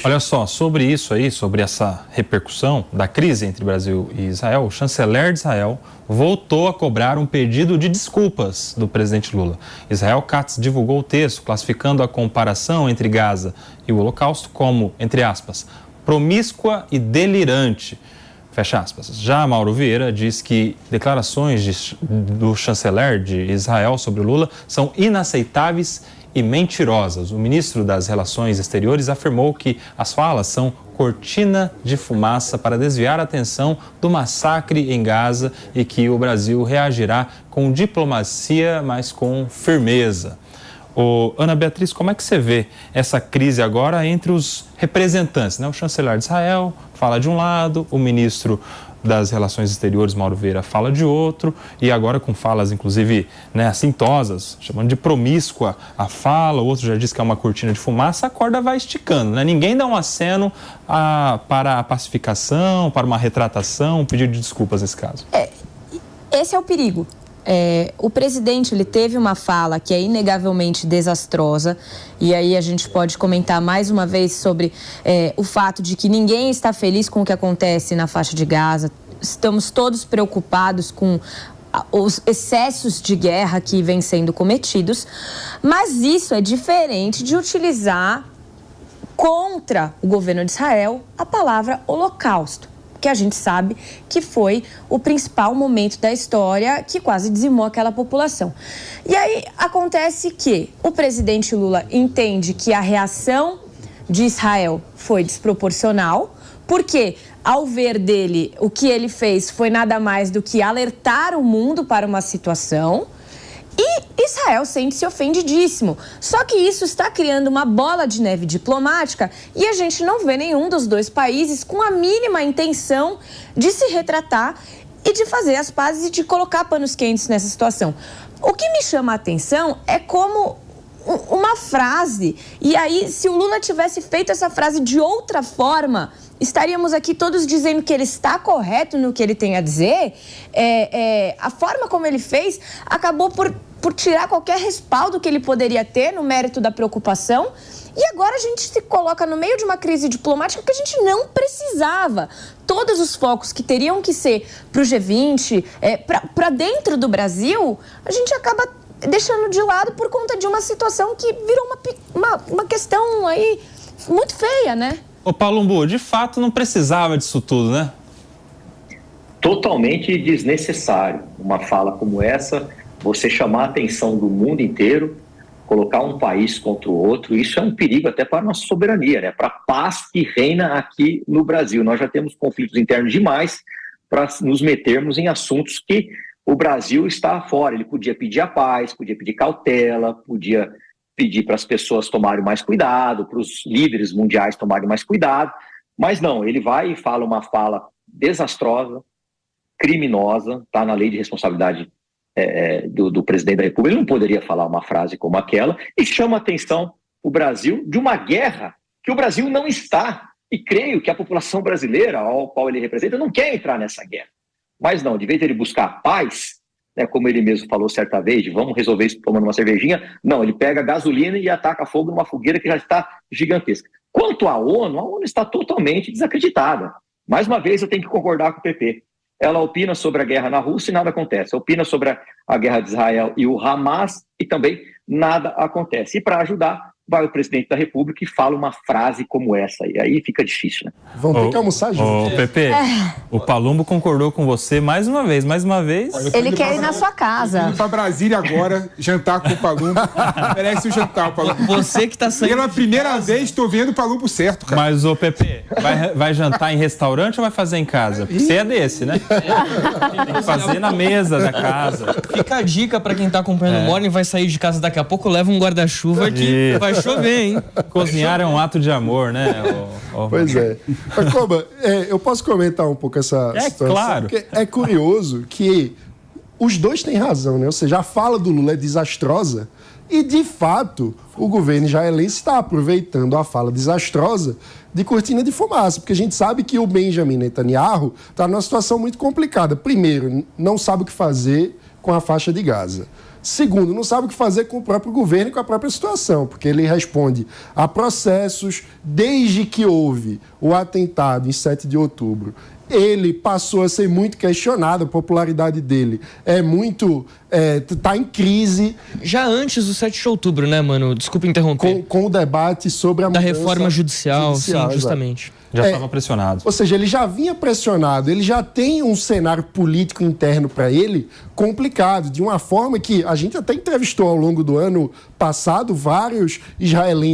Olha só, sobre isso aí, sobre essa repercussão da crise entre Brasil e Israel, o chanceler de Israel voltou a cobrar um pedido de desculpas do presidente Lula. Israel Katz divulgou o texto classificando a comparação entre Gaza e o Holocausto como, entre aspas, promíscua e delirante. Fecha aspas. Já Mauro Vieira diz que declarações do chanceler de Israel sobre Lula são inaceitáveis e mentirosas. O ministro das Relações Exteriores afirmou que as falas são cortina de fumaça para desviar a atenção do massacre em Gaza e que o Brasil reagirá com diplomacia, mas com firmeza. Ana Beatriz, como é que você vê essa crise agora entre os representantes, né? O chanceler de Israel fala de um lado, o ministro das Relações Exteriores, Mauro Vieira, fala de outro, e agora com falas, inclusive, né, assintosas, chamando de promíscua a fala, o outro já disse que é uma cortina de fumaça, a corda vai esticando, né? Ninguém dá um aceno para a pacificação, para uma retratação, um pedido de desculpas nesse caso. Esse é o perigo. O presidente, ele teve uma fala que é inegavelmente desastrosa, e aí a gente pode comentar mais uma vez sobre o fato de que ninguém está feliz com o que acontece na faixa de Gaza. Estamos todos preocupados com os excessos de guerra que vêm sendo cometidos, mas isso é diferente de utilizar contra o governo de Israel a palavra holocausto, que a gente sabe que foi o principal momento da história que quase dizimou aquela população. E aí acontece que o presidente Lula entende que a reação de Israel foi desproporcional, porque, ao ver dele, o que ele fez foi nada mais do que alertar o mundo para uma situação. E Israel sente-se ofendidíssimo. Só que isso está criando uma bola de neve diplomática e a gente não vê nenhum dos dois países com a mínima intenção de se retratar e de fazer as pazes e de colocar panos quentes nessa situação. O que me chama a atenção é como uma frase, e aí se o Lula tivesse feito essa frase de outra forma, estaríamos aqui todos dizendo que ele está correto no que ele tem a dizer. A forma como ele fez acabou por tirar qualquer respaldo que ele poderia ter no mérito da preocupação. E agora a gente se coloca no meio de uma crise diplomática que a gente não precisava. Todos os focos que teriam que ser para o G20, para dentro do Brasil, a gente acaba deixando de lado por conta de uma situação que virou uma questão aí muito feia, né? Ô Palumbo, de fato não precisava disso tudo, né? Totalmente desnecessário. Uma fala como essa, você chamar a atenção do mundo inteiro, colocar um país contra o outro, isso é um perigo até para a nossa soberania, né? Para a paz que reina aqui no Brasil. Nós já temos conflitos internos demais para nos metermos em assuntos que o Brasil está fora. Ele podia pedir a paz, podia pedir cautela, podia pedir para as pessoas tomarem mais cuidado, para os líderes mundiais tomarem mais cuidado, mas não, ele vai e fala uma fala desastrosa, criminosa, está na lei de responsabilidade do presidente da República. Ele não poderia falar uma frase como aquela e chama a atenção o Brasil de uma guerra que o Brasil não está, e creio que a população brasileira, ao qual ele representa, não quer entrar nessa guerra. Mas não, de vez de ele buscar a paz, né, como ele mesmo falou certa vez, de vamos resolver isso tomando uma cervejinha, não, ele pega gasolina e ataca fogo numa fogueira que já está gigantesca. Quanto à ONU, a ONU está totalmente desacreditada. Mais uma vez eu tenho que concordar com o PP. Ela opina sobre a guerra na Rússia e nada acontece. Opina sobre a guerra de Israel e o Hamas e também nada acontece. E para ajudar, vai o presidente da República e fala uma frase como essa. E aí fica difícil, né? Vão ter que almoçar juntos. Ô, Pepe, o Palumbo concordou com você mais uma vez. Ele quer ir na sua casa. Eu tô indo pra Brasília agora, jantar com o Palumbo. Merece o jantar, o Palumbo. Você que tá saindo. Pela primeira vez, tô vendo o Palumbo certo, cara. Mas, ô, Pepe, vai jantar em restaurante ou vai fazer em casa? Você é desse, né? Tem que fazer na mesa da casa. Fica a dica pra quem tá acompanhando o Morning, vai sair de casa daqui a pouco, leva um guarda-chuva que vai chover, hein? Cozinhar é um ato de amor, né? Pois é. Mas, Coba, eu posso comentar um pouco essa situação? Claro. Porque é curioso que os dois têm razão, né? Ou seja, a fala do Lula é desastrosa e, de fato, o governo israelense está aproveitando a fala desastrosa de cortina de fumaça, porque a gente sabe que o Benjamin Netanyahu está numa situação muito complicada. Primeiro, não sabe o que fazer com a faixa de Gaza. Segundo, não sabe o que fazer com o próprio governo e com a própria situação, porque ele responde a processos desde que houve o atentado em 7 de outubro. Ele passou a ser muito questionado, a popularidade dele está em crise. Já antes do 7 de outubro, né, mano? Desculpa interromper. Com o debate sobre a da reforma judicial, sim, justamente. Já estava pressionado. Ou seja, ele já vinha pressionado, ele já tem um cenário político interno para ele complicado, de uma forma que a gente até entrevistou ao longo do ano passado vários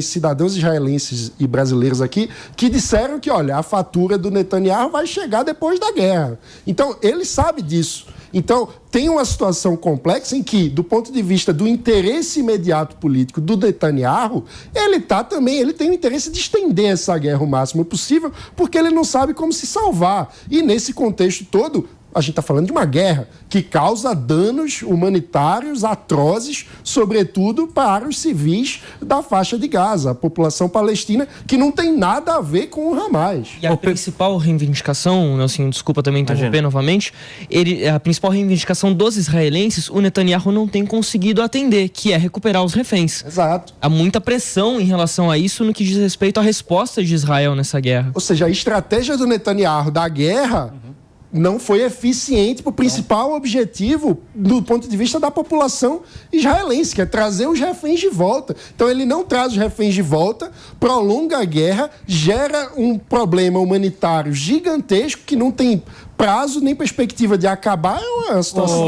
cidadãos israelenses e brasileiros aqui, que disseram que, olha, a fatura do Netanyahu vai chegar depois da guerra. Então, ele sabe disso. Então, tem uma situação complexa em que, do ponto de vista do interesse imediato político do Netanyahu, ele tem o interesse de estender essa guerra o máximo possível, porque ele não sabe como se salvar. E nesse contexto todo, a gente está falando de uma guerra que causa danos humanitários atrozes, sobretudo para os civis da faixa de Gaza, a população palestina, que não tem nada a ver com o Hamas. E a principal reivindicação, Nelson, desculpa também interromper novamente, a principal reivindicação dos israelenses, o Netanyahu não tem conseguido atender, que é recuperar os reféns. Exato. Há muita pressão em relação a isso no que diz respeito à resposta de Israel nessa guerra. Ou seja, a estratégia do Netanyahu da guerra não foi eficiente para o principal objetivo do ponto de vista da população israelense, que é trazer os reféns de volta. Então ele não traz os reféns de volta, prolonga a guerra, gera um problema humanitário gigantesco que não tem prazo nem perspectiva de acabar. É uma situação...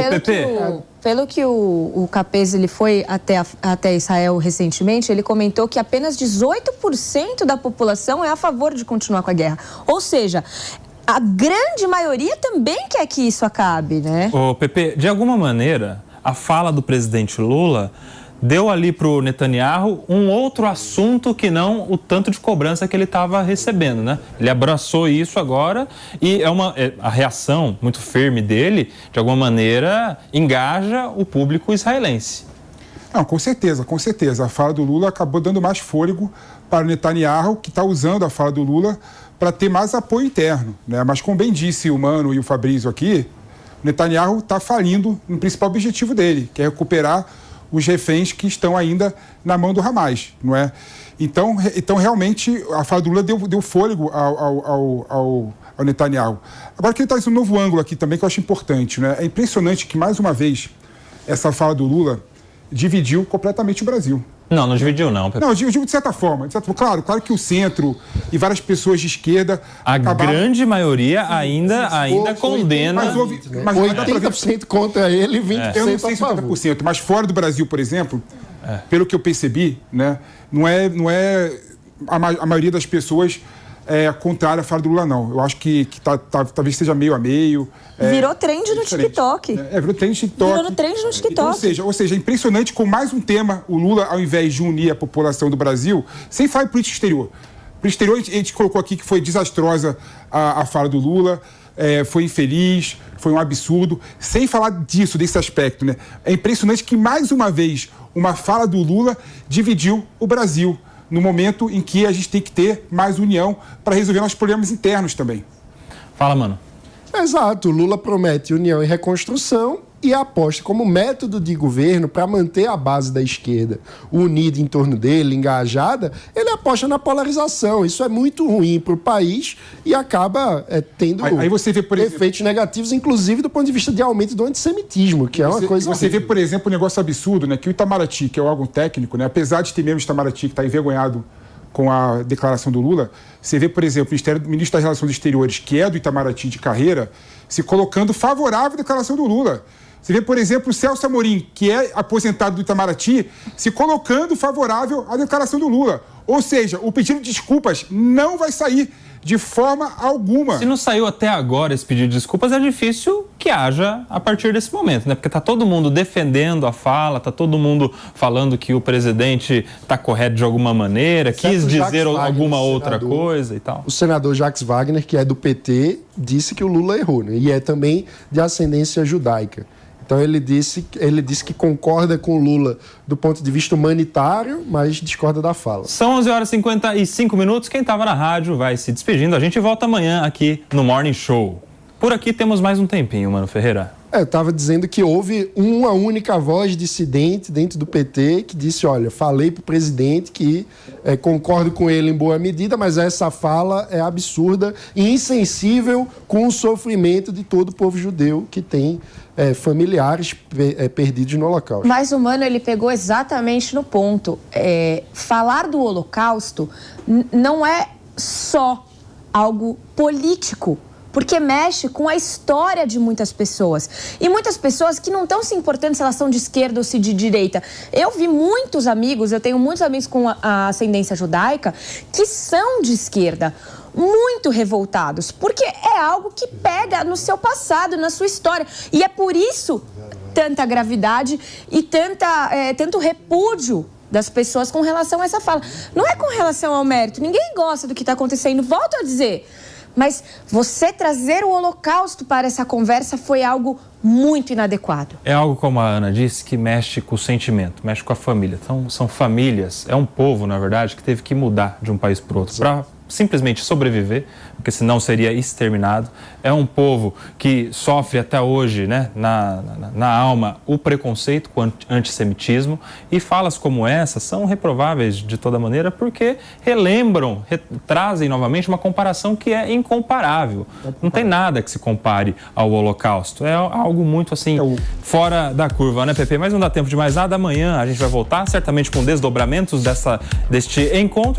Pelo que o Capes ele foi até Israel recentemente, ele comentou que apenas 18% da população é a favor de continuar com a guerra. Ou seja, a grande maioria também quer que isso acabe, né? Ô, Pepe, de alguma maneira, a fala do presidente Lula deu ali para o Netanyahu um outro assunto que não o tanto de cobrança que ele estava recebendo, né? Ele abraçou isso agora e a reação muito firme dele, de alguma maneira, engaja o público israelense. Não, com certeza. A fala do Lula acabou dando mais fôlego para o Netanyahu, que está usando a fala do Lula para ter mais apoio interno, né? Mas como bem disse o Mano e o Fabrício aqui, o Netanyahu está falindo no principal objetivo dele, que é recuperar os reféns que estão ainda na mão do Hamas, não é? Então realmente, a fala do Lula deu fôlego ao Netanyahu. Agora, que ele traz um novo ângulo aqui também que eu acho importante, né? É impressionante que, mais uma vez, essa fala do Lula dividiu completamente o Brasil. Não dividiu não, Pepe. Não, eu digo de certa forma. Claro que o centro e várias pessoas de esquerda... A grande maioria ainda condena... Mas 80% contra ele e 20% eu não sei se 80%, mas fora do Brasil, por exemplo, pelo que eu percebi, né, não é a maioria das pessoas contrária à fala do Lula, não. Eu acho que talvez seja meio a meio. Virou trend no TikTok. Virou trend no TikTok. Virou trend no TikTok. Então, ou seja, é impressionante com mais um tema, o Lula, ao invés de unir a população do Brasil, sem falar em política exterior. Para o exterior, a gente colocou aqui que foi desastrosa a fala do Lula, foi infeliz, foi um absurdo. Sem falar desse aspecto, né? É impressionante que, mais uma vez, uma fala do Lula dividiu o Brasil, no momento em que a gente tem que ter mais união para resolver nossos problemas internos também. Fala, Mano. Exato. O Lula promete união e reconstrução e aposta como método de governo para manter a base da esquerda unida em torno dele, engajada. Ele aposta na polarização. Isso é muito ruim para o país e acaba tendo aí você vê, por exemplo, efeitos negativos, inclusive do ponto de vista de aumento do antissemitismo, que é uma coisa... Você vê, por exemplo, um negócio absurdo, né? Que o Itamaraty, que é o órgão técnico, né? Apesar de ter membro do Itamaraty que está envergonhado com a declaração do Lula, você vê, por exemplo, o ministro das Relações Exteriores, que é do Itamaraty de carreira, se colocando favorável à declaração do Lula. Você vê, por exemplo, o Celso Amorim, que é aposentado do Itamaraty, se colocando favorável à declaração do Lula. Ou seja, o pedido de desculpas não vai sair de forma alguma. Se não saiu até agora esse pedido de desculpas, é difícil que haja a partir desse momento, né? Porque está todo mundo defendendo a fala, está todo mundo falando que o presidente está correto de alguma maneira, quis dizer alguma outra coisa e tal. O senador Jacques Wagner, que é do PT, disse que o Lula errou, né? E é também de ascendência judaica. Então ele disse que concorda com o Lula do ponto de vista humanitário, mas discorda da fala. São 11h55. Quem estava na rádio vai se despedindo. A gente volta amanhã aqui no Morning Show. Por aqui temos mais um tempinho, Mano Ferreira. Eu estava dizendo que houve uma única voz dissidente dentro do PT que disse, olha, falei para o presidente que concordo com ele em boa medida, mas essa fala é absurda e insensível com o sofrimento de todo o povo judeu que tem familiares perdidos no Holocausto. Mas o Mano, ele pegou exatamente no ponto. Falar do Holocausto não é só algo político, porque mexe com a história de muitas pessoas. E muitas pessoas que não estão se importando se elas são de esquerda ou se de direita. Eu vi muitos amigos, eu tenho muitos amigos com a ascendência judaica que são de esquerda, muito revoltados, porque é algo que pega no seu passado, na sua história. E é por isso tanta gravidade e tanto repúdio das pessoas com relação a essa fala. Não é com relação ao mérito, ninguém gosta do que está acontecendo, volto a dizer. Mas você trazer o Holocausto para essa conversa foi algo muito inadequado. É algo, como a Ana disse, que mexe com o sentimento, mexe com a família. Então, são famílias, é um povo, na verdade, que teve que mudar de um país para o outro para simplesmente sobreviver, porque senão seria exterminado. É um povo que sofre até hoje, né, na alma, o preconceito com o antissemitismo, e falas como essa são reprováveis de toda maneira porque trazem novamente uma comparação que é incomparável. Não tem nada que se compare ao Holocausto. É algo muito assim, fora da curva, né, Pepe? Mas não dá tempo de mais nada. Amanhã a gente vai voltar, certamente com desdobramentos deste encontro.